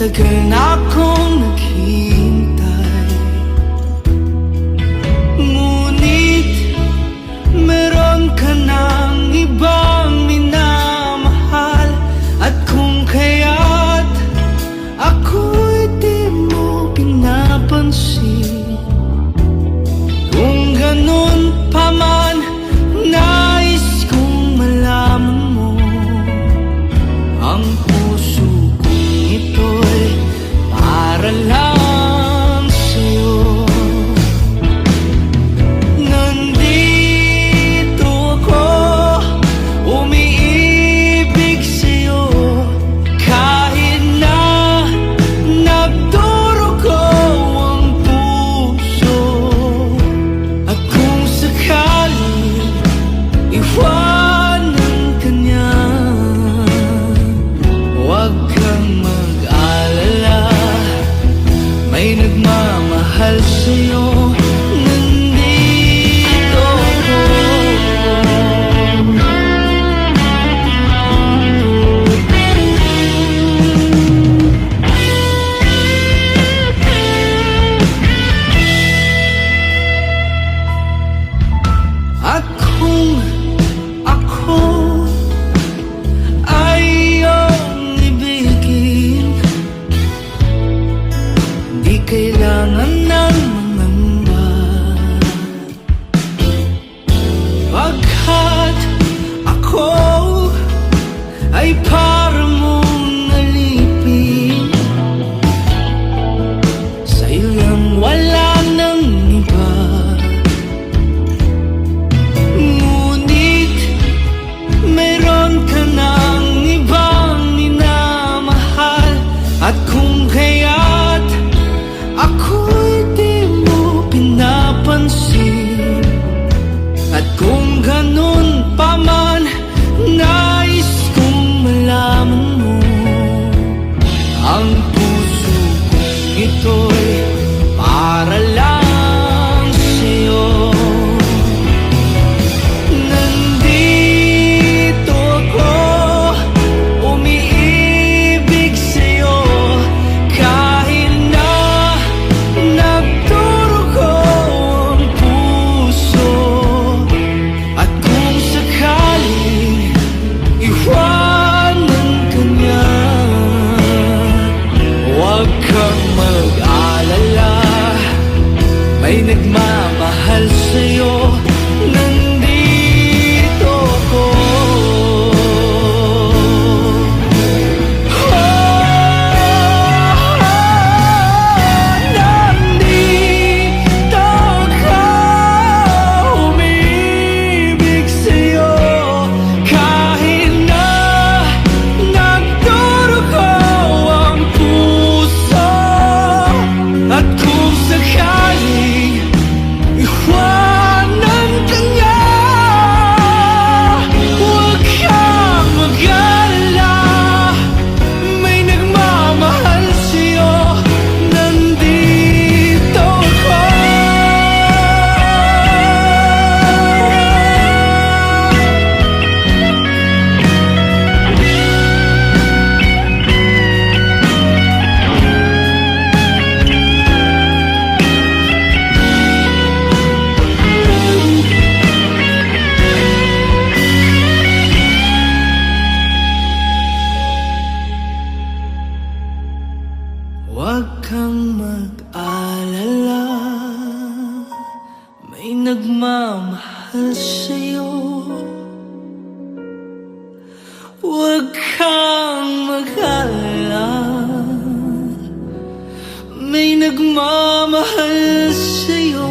Matagal na akong naghihintay, ngunit meron ka ng ibang minamahal. At kung kaya't ako'y di mo pinapansin, kung ganun pa man, nais kong malaman mo ang puso kong ito'y para lang sa'yo. Nandito ako, umiibig sa'yo, kahit na nagdurugo ang puso. At kung sakaling iwanan ka niya, huwag kang mag-alala, may nagmamahal sa'yo. Nandito ako. At kung ako ay iyong ibigin, di kailangan ng mangamba, pagkat ako ay para mong alipin. Sa'yo lang, wala nang iba. Ngunit meron ka ng ibang minamahal. At kung kaya't ako'y di mo pinapansin, at kung ganun pa man, nais kong malaman mo ang puso kong ito'y para lang sa'yo. Nandito ako, umiibig sa'yo, kahit na nagdurugo ang puso. At kung sakaling iwanan ka niya, huwag kang mag-alala, may nagmamahal sa'yo. Nandito ako. Nandito ako, umiibig sa'yo, kahit na nagdurugo ang puso. At kung sakaling iwanan ka niya, huwag kang mag-alala, may nagmamahal sa'yo. Nandito ako. Huwag kang mag-alala, may nagmamahal sa'yo. Huwag kang mag-alala, may nagmamahal sa'yo.